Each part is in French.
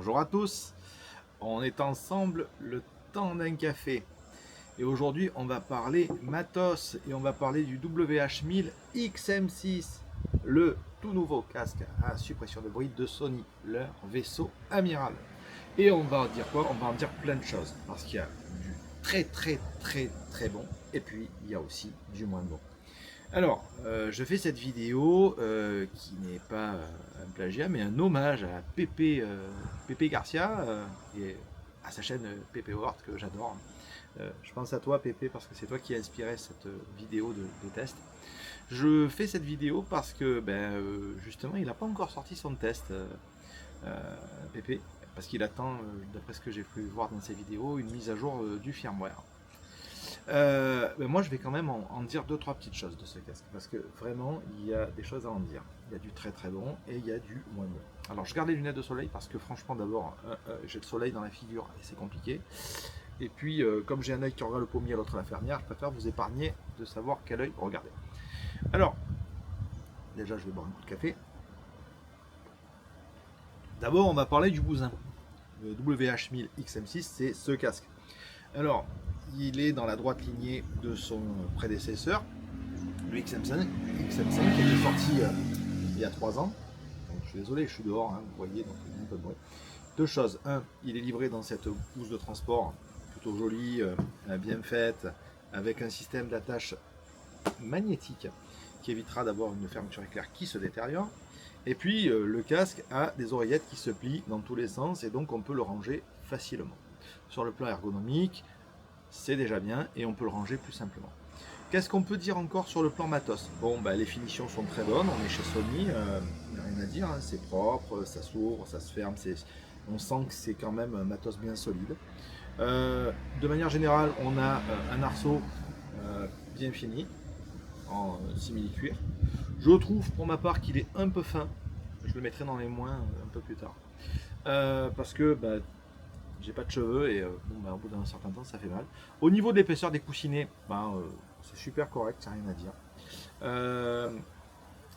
Bonjour à tous, on est ensemble le temps d'un café et aujourd'hui on va parler matos et on va parler du WH-1000 XM6, le tout nouveau casque à suppression de bruit de Sony, leur vaisseau amiral. Et on va en dire quoi? On va en dire plein de choses parce qu'il y a du très bon et puis il y a aussi du moins bon. Alors, je fais cette vidéo qui n'est pas un plagiat, mais un hommage à Pépé Garcia et à sa chaîne Pépé World que j'adore. Je pense à toi, Pépé, parce que c'est toi qui as inspiré cette vidéo de test. Je fais cette vidéo parce que, justement, il n'a pas encore sorti son test, Pépé, parce qu'il attend, d'après ce que j'ai pu voir dans ses vidéos, une mise à jour du firmware. Moi, je vais quand même en dire deux, trois petites choses de ce casque, parce que vraiment, il y a des choses à en dire. Il y a du très bon et il y a du moins bon. Alors, je garde les lunettes de soleil parce que franchement, d'abord, j'ai le soleil dans la figure et c'est compliqué. Et puis, comme j'ai un œil qui regarde le pommier, l'autre la fermière, je préfère vous épargner de savoir quel œil regarder. Alors, déjà, je vais boire un coup de café. D'abord, on va parler du bousin. Le WH-1000 XM6, c'est ce casque. Alors, il est dans la droite lignée de son prédécesseur, le XM5 qui était sorti il y a 3 ans. Donc, je suis désolé, je suis dehors, hein, vous voyez, donc il y a un peu de bruit. Deux choses. Un, il est livré dans cette housse de transport plutôt jolie, bien faite, avec un système d'attache magnétique qui évitera d'avoir une fermeture éclair qui se détériore. Et puis le casque a des oreillettes qui se plient dans tous les sens et donc on peut le ranger facilement. Sur le plan ergonomique, c'est déjà bien et on peut le ranger plus simplement. Qu'est-ce qu'on peut dire encore sur le plan matos? Bon, les finitions sont très bonnes, on est chez Sony, il n'y a rien à dire, hein, c'est propre, ça s'ouvre, ça se ferme, on sent que c'est quand même un matos bien solide. De manière générale, on a un arceau bien fini, en simili-cuir. Je trouve pour ma part qu'il est un peu fin, je le mettrai dans les moins un peu plus tard. Parce que j'ai pas de cheveux et au bout d'un certain temps ça fait mal. Au niveau de l'épaisseur des coussinets, c'est super correct, c'est rien à dire.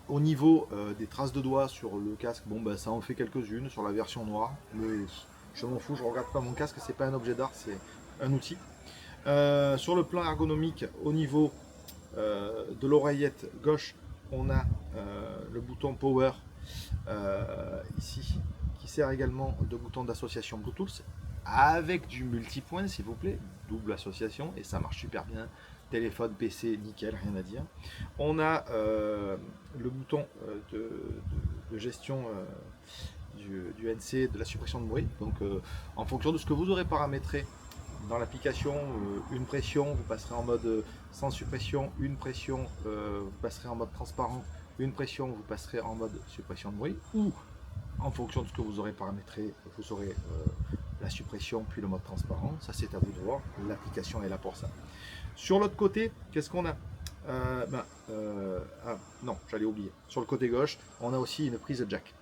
Au niveau des traces de doigts sur le casque, ça en fait quelques-unes sur la version noire, mais je m'en fous, je regarde pas mon casque, c'est pas un objet d'art, c'est un outil. Sur le plan ergonomique, au niveau de l'oreillette gauche, on a le bouton Power ici, qui sert également de bouton d'association Bluetooth avec du multipoint, s'il vous plaît, double association, et ça marche super bien. Téléphone, PC, nickel, rien à dire. On a le bouton de gestion du NC, de la suppression de bruit. Donc, en fonction de ce que vous aurez paramétré dans l'application, une pression, vous passerez en mode sans suppression, une pression, vous passerez en mode transparent, une pression, vous passerez en mode suppression de bruit, ou en fonction de ce que vous aurez paramétré, vous aurez la suppression puis le mode transparent. Ça, c'est à vous de voir. L'application est là pour ça. Sur l'autre côté, qu'est-ce qu'on a? Non, j'allais oublier. Sur le côté gauche, on a aussi une prise jack.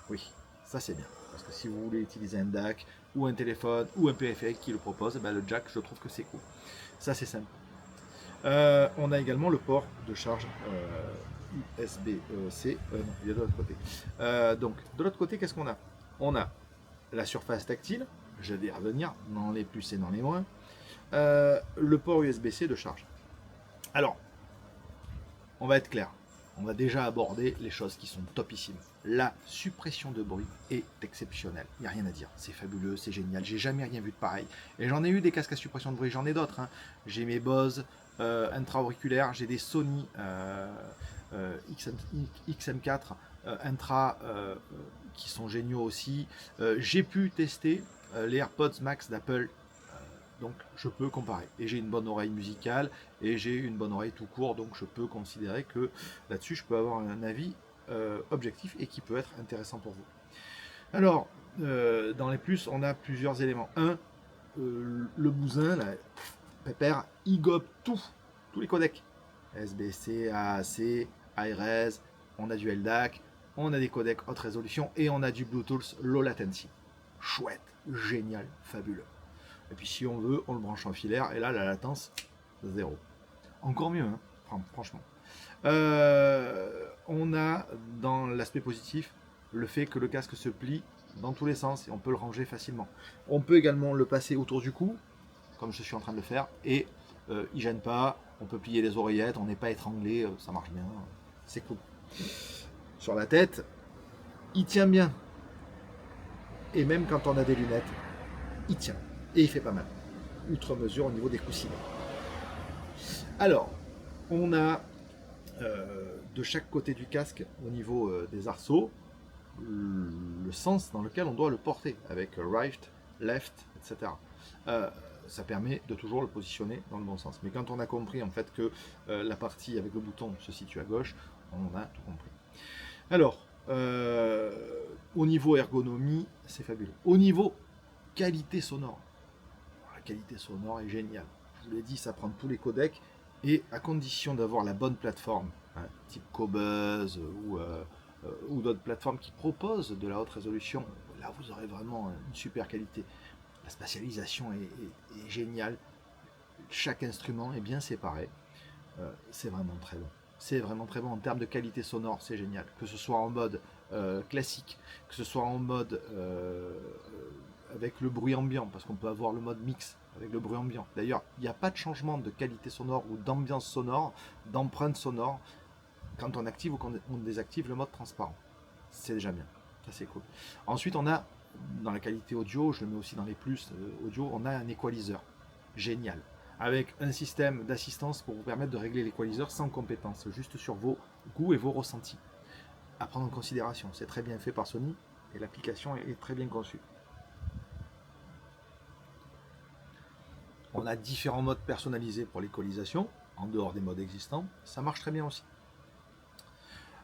Oui, ça c'est bien. Parce que si vous voulez utiliser un DAC ou un téléphone ou un périphérique qui le propose, le jack, je trouve que c'est cool. Ça c'est simple. On a également le port de charge USB-C. Non, il est de l'autre côté. Donc, de l'autre côté, qu'est-ce qu'on a? On a la surface tactile, je vais y revenir dans les plus et dans les moins. Le port USB-C de charge. Alors, on va être clair. On va déjà aborder les choses qui sont topissimes. La suppression de bruit est exceptionnelle. Il n'y a rien à dire. C'est fabuleux, c'est génial. J'ai jamais rien vu de pareil. Et j'en ai eu des casques à suppression de bruit, j'en ai d'autres. Hein. J'ai mes Bose intra-auriculaires, j'ai des Sony XM4 intra qui sont géniaux aussi. J'ai pu tester les AirPods Max d'Apple. Donc je peux comparer. Et j'ai une bonne oreille musicale et j'ai une bonne oreille tout court, donc je peux considérer que là-dessus je peux avoir un avis objectif et qui peut être intéressant pour vous. Alors, dans les plus, on a plusieurs éléments. Un, le bousin, là, pépère, il gobe tous les codecs. SBC, AAC, iRes, on a du LDAC, on a des codecs haute résolution et on a du Bluetooth low latency. Chouette, génial, fabuleux. Et puis si on veut, on le branche en filaire et là la latence, zéro. Encore mieux, hein, franchement. On a dans l'aspect positif le fait que le casque se plie dans tous les sens et on peut le ranger facilement. On peut également le passer autour du cou, comme je suis en train de le faire, et il gêne pas, on peut plier les oreillettes, on n'est pas étranglé, ça marche bien, c'est cool. Sur la tête, il tient bien. Et même quand on a des lunettes, il tient. Et il fait pas mal. Outre mesure au niveau des coussinets. Alors, on a de chaque côté du casque, au niveau des arceaux, le sens dans lequel on doit le porter, avec right, left, etc. Ça permet de toujours le positionner dans le bon sens. Mais quand on a compris en fait que la partie avec le bouton se situe à gauche, on a tout compris. Alors, au niveau ergonomie, c'est fabuleux. Au niveau qualité sonore, la qualité sonore est géniale. Je vous l'ai dit, ça prend tous les codecs et à condition d'avoir la bonne plateforme, hein, type Qobuz ou d'autres plateformes qui proposent de la haute résolution, là vous aurez vraiment une super qualité. La spatialisation est géniale. Chaque instrument est bien séparé. C'est vraiment très bon. C'est vraiment très bon en termes de qualité sonore, c'est génial. Que ce soit en mode classique, que ce soit en mode avec le bruit ambiant, parce qu'on peut avoir le mode mix avec le bruit ambiant. D'ailleurs, il n'y a pas de changement de qualité sonore ou d'ambiance sonore, d'empreinte sonore, quand on active ou quand on désactive le mode transparent. C'est déjà bien, ça c'est cool. Ensuite, on a, dans la qualité audio, je le mets aussi dans les plus audio, on a un equalizer, génial, avec un système d'assistance pour vous permettre de régler l'équaliseur sans compétence, juste sur vos goûts et vos ressentis. À prendre en considération, c'est très bien fait par Sony et l'application est très bien conçue. On a différents modes personnalisés pour l'équalisation, en dehors des modes existants, ça marche très bien aussi.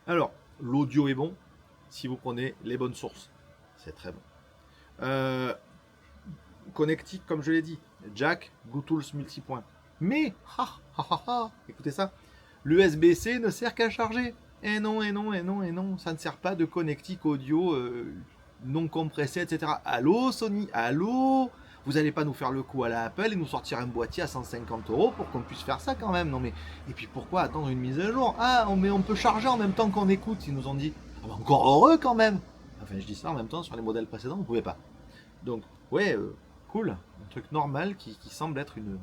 Alors, l'audio est bon, si vous prenez les bonnes sources, c'est très bon. Connectique, comme je l'ai dit, jack, Bluetooth multipoint. Mais, écoutez ça, l'USB-C ne sert qu'à charger. Et non, ça ne sert pas de connectique audio non compressé, etc. Allô Sony, allô, vous n'allez pas nous faire le coup à la Apple et nous sortir un boîtier à 150 € pour qu'on puisse faire ça quand même. Non mais, et puis pourquoi attendre une mise à jour? Ah, mais on peut charger en même temps qu'on écoute, ils nous ont dit. Ah, encore heureux quand même. Enfin, je dis ça en même temps, sur les modèles précédents, vous ne pouvez pas. Donc, ouais, cool, un truc normal qui semble être une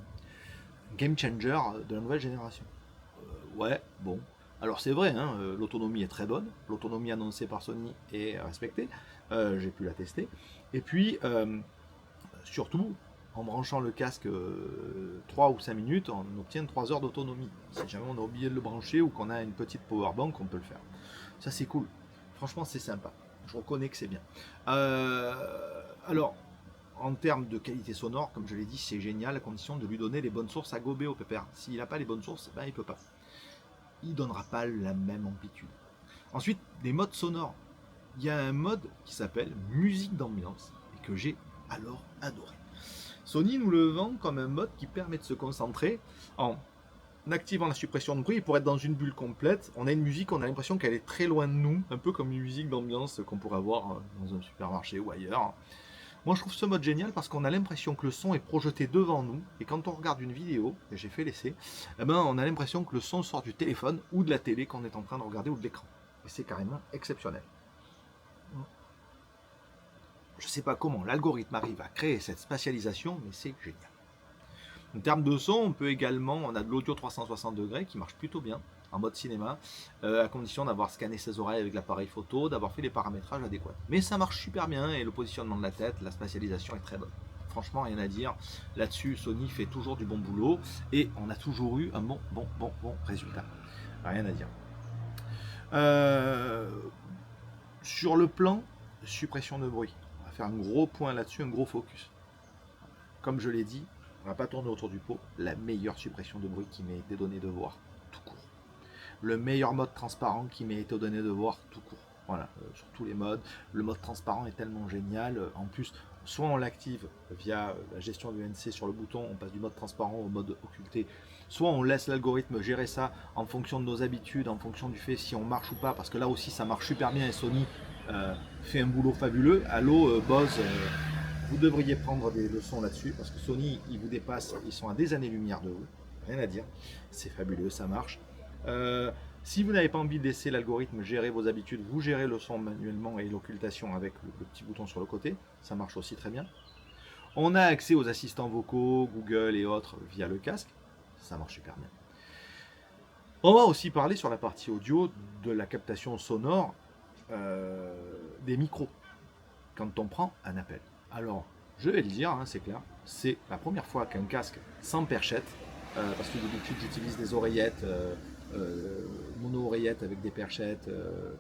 game changer de la nouvelle génération. Ouais, bon. Alors c'est vrai, hein, l'autonomie est très bonne, l'autonomie annoncée par Sony est respectée, j'ai pu la tester. Et puis, surtout, en branchant le casque 3 ou 5 minutes, on obtient 3 heures d'autonomie. Si jamais on a oublié de le brancher ou qu'on a une petite powerbank, on peut le faire. Ça c'est cool, franchement c'est sympa, je reconnais que c'est bien. Alors, en termes de qualité sonore, comme je l'ai dit, c'est génial à condition de lui donner les bonnes sources à gober au pépère. S'il n'a pas les bonnes sources, ben, il ne peut pas. Il ne donnera pas la même amplitude. Ensuite, des modes sonores. Il y a un mode qui s'appelle musique d'ambiance et que j'ai alors adoré. Sony nous le vend comme un mode qui permet de se concentrer en activant la suppression de bruit pour être dans une bulle complète. On a une musique, on a l'impression qu'elle est très loin de nous, un peu comme une musique d'ambiance qu'on pourrait avoir dans un supermarché ou ailleurs. Moi je trouve ce mode génial parce qu'on a l'impression que le son est projeté devant nous et quand on regarde une vidéo, et j'ai fait l'essai, eh ben, on a l'impression que le son sort du téléphone ou de la télé qu'on est en train de regarder ou de l'écran. Et c'est carrément exceptionnel. Je ne sais pas comment l'algorithme arrive à créer cette spatialisation, mais c'est génial. En termes de son, on peut également, on a de l'audio 360 degrés qui marche plutôt bien en mode cinéma, à condition d'avoir scanné ses oreilles avec l'appareil photo, d'avoir fait les paramétrages adéquats. Mais ça marche super bien et le positionnement de la tête, la spatialisation est très bonne. Franchement, rien à dire. Là-dessus, Sony fait toujours du bon boulot et on a toujours eu un bon résultat. Rien à dire. Sur le plan suppression de bruit, on va faire un gros point là-dessus, un gros focus. Comme je l'ai dit, on va pas tourner autour du pot, la meilleure suppression de bruit qui m'ait été donnée de voir, tout court. Le meilleur mode transparent qui m'ait été donné de voir, tout court. Voilà, sur tous les modes, le mode transparent est tellement génial. En plus, soit on l'active via la gestion du NC sur le bouton, on passe du mode transparent au mode occulté, soit on laisse l'algorithme gérer ça en fonction de nos habitudes, en fonction du fait si on marche ou pas, parce que là aussi ça marche super bien et Sony fait un boulot fabuleux. Allô Bose, vous devriez prendre des leçons là-dessus, parce que Sony, ils vous dépassent, ils sont à des années-lumière de vous, rien à dire, c'est fabuleux, ça marche. Si vous n'avez pas envie de laisser l'algorithme gérer vos habitudes, vous gérez le son manuellement et l'occultation avec le petit bouton sur le côté, ça marche aussi très bien. On a accès aux assistants vocaux, Google et autres via le casque, ça marche super bien. On va aussi parler sur la partie audio de la captation sonore des micros quand on prend un appel. Alors, je vais le dire, hein, c'est clair, c'est la première fois qu'un casque sans perchette, parce que d'habitude j'utilise des oreillettes, mono-oreillettes avec des perchettes,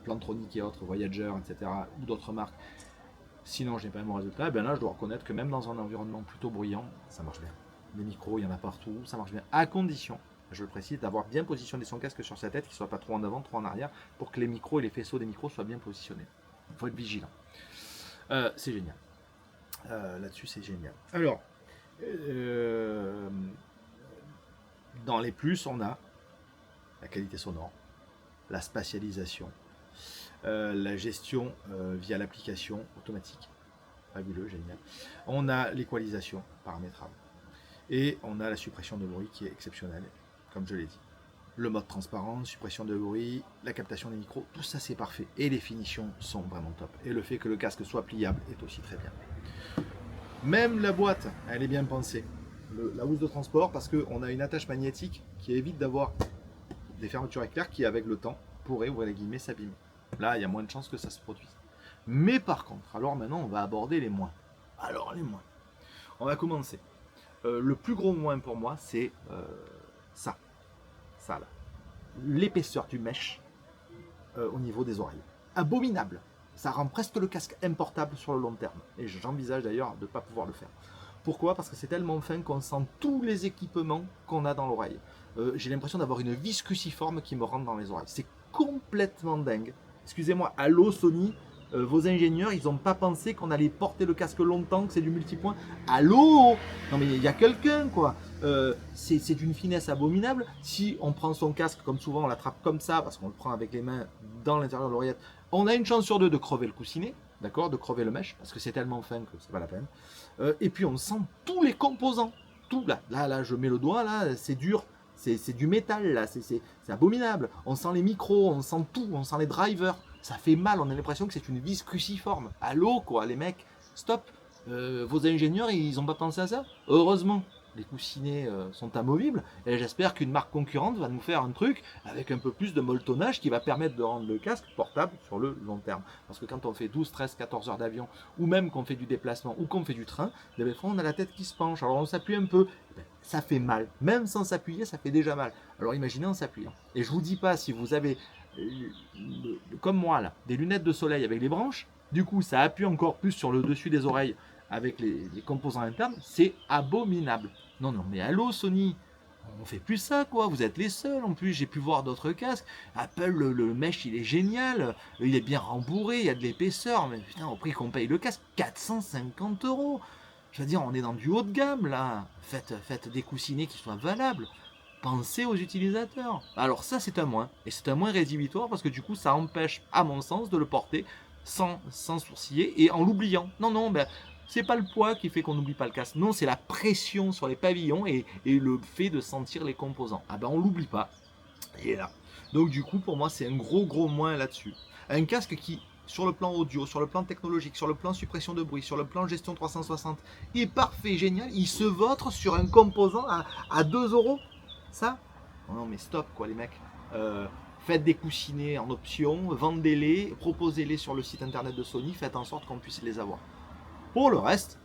Plantronic et autres, Voyager, etc., ou d'autres marques. Sinon, je n'ai pas le même résultat. Ben là, je dois reconnaître que même dans un environnement plutôt bruyant, ça marche bien. Les micros, il y en a partout, ça marche bien. À condition, je le précise, d'avoir bien positionné son casque sur sa tête, qu'il ne soit pas trop en avant, trop en arrière, pour que les micros et les faisceaux des micros soient bien positionnés. Il faut être vigilant. C'est génial. Là-dessus, c'est génial. Alors, dans les plus, on a la qualité sonore, la spatialisation, la gestion via l'application automatique, fabuleux, génial. On a l'équalisation paramétrable et on a la suppression de bruit qui est exceptionnelle, comme je l'ai dit. Le mode transparent, suppression de bruit, la captation des micros, tout ça c'est parfait et les finitions sont vraiment top. Et le fait que le casque soit pliable est aussi très bien. Même la boîte, elle est bien pensée. La housse de transport, parce qu'on a une attache magnétique qui évite d'avoir des fermetures éclairs qui, avec le temps, pourraient, ouvrir les guillemets, s'abîmer. Là, il y a moins de chances que ça se produise. Mais par contre, alors maintenant, on va aborder les moins. Alors, les moins. On va commencer. Le plus gros moins pour moi, c'est ça. Ça, là. L'épaisseur du mesh au niveau des oreilles. Abominable. Ça rend presque le casque importable sur le long terme. Et j'envisage d'ailleurs de ne pas pouvoir le faire. Pourquoi? Parce que c'est tellement fin qu'on sent tous les équipements qu'on a dans l'oreille. J'ai l'impression d'avoir une vis cruciforme qui me rentre dans les oreilles. C'est complètement dingue. Excusez-moi, allô Sony, vos ingénieurs, ils n'ont pas pensé qu'on allait porter le casque longtemps, que c'est du multipoint. Allô? Non mais il y a quelqu'un quoi. C'est d'une finesse abominable. Si on prend son casque, comme souvent on l'attrape comme ça, parce qu'on le prend avec les mains dans l'intérieur de l'oreillette, on a une chance sur deux de crever le coussinet, d'accord, de crever le mesh, parce que c'est tellement fin que c'est pas la peine. Et puis on sent tous les composants. Tout là, je mets le doigt, là, c'est dur. C'est du métal, là, c'est abominable. On sent les micros, on sent tout, on sent les drivers. Ça fait mal, on a l'impression que c'est une vis cruciforme. Allô, quoi, les mecs, stop. Vos ingénieurs, ils n'ont pas pensé à ça? Heureusement, les coussinets sont amovibles. Et j'espère qu'une marque concurrente va nous faire un truc avec un peu plus de molletonnage qui va permettre de rendre le casque portable sur le long terme. Parce que quand on fait 12, 13, 14 heures d'avion, ou même qu'on fait du déplacement, ou qu'on fait du train, des fois on a la tête qui se penche. Alors on s'appuie un peu. Ça fait mal. Même sans s'appuyer, ça fait déjà mal. Alors imaginez en s'appuyant. Et je vous dis pas si vous avez, comme moi là, des lunettes de soleil avec les branches, du coup ça appuie encore plus sur le dessus des oreilles avec les composants internes, c'est abominable. Non, non, mais allô Sony, on fait plus ça quoi, vous êtes les seuls en plus, j'ai pu voir d'autres casques. Apple, le mesh il est génial, il est bien rembourré, il y a de l'épaisseur, mais putain, au prix qu'on paye le casque, 450 €. Je veux dire, on est dans du haut de gamme là. Faites des coussinets qui soient valables. Pensez aux utilisateurs. Alors ça c'est un moins. Et c'est un moins rédhibitoire parce que du coup ça empêche, à mon sens, de le porter sans sourciller et en l'oubliant. Non, non, ben, c'est pas le poids qui fait qu'on n'oublie pas le casque. Non, c'est la pression sur les pavillons et le fait de sentir les composants. Ah ben on l'oublie pas. Et là. Donc du coup pour moi c'est un gros moins là-dessus. Un casque qui, sur le plan audio, sur le plan technologique, sur le plan suppression de bruit, sur le plan gestion 360, est parfait, génial, il se vautre sur un composant à 2 €. Ça? Non mais stop quoi les mecs. Faites des coussinets en option, vendez-les, proposez-les sur le site internet de Sony, faites en sorte qu'on puisse les avoir. Pour le reste,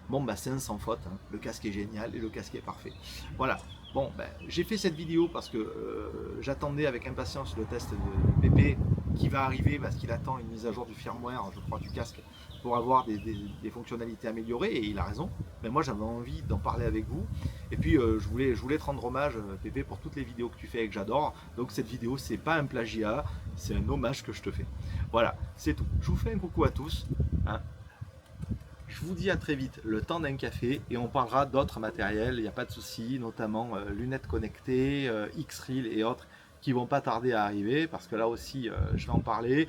bon bah c'est un sans faute, hein. Le casque est génial et le casque est parfait. Voilà. Bon, ben, j'ai fait cette vidéo parce que j'attendais avec impatience le test de PP qui va arriver parce qu'il attend une mise à jour du firmware, je crois, du casque pour avoir des fonctionnalités améliorées et il a raison. Mais moi j'avais envie d'en parler avec vous et puis je voulais te rendre hommage PP pour toutes les vidéos que tu fais et que j'adore. Donc cette vidéo c'est pas un plagiat, c'est un hommage que je te fais. Voilà, c'est tout. Je vous fais un coucou à tous. Hein. Je vous dis à très vite, le temps d'un café, et on parlera d'autres matériels, il n'y a pas de souci, notamment lunettes connectées, X-Reel et autres, qui vont pas tarder à arriver, parce que là aussi, je vais en parler.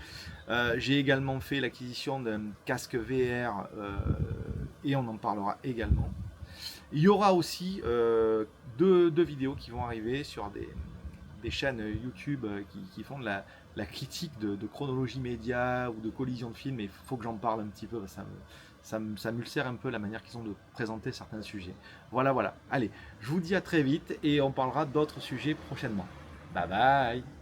J'ai également fait l'acquisition d'un casque VR, et on en parlera également. Il y aura aussi deux vidéos qui vont arriver sur des chaînes YouTube qui font de la critique de chronologie média ou de collision de films, et il faut que j'en parle un petit peu, ça m'ulcère un peu la manière qu'ils ont de présenter certains sujets. Voilà, voilà. Allez, je vous dis à très vite et on parlera d'autres sujets prochainement. Bye bye.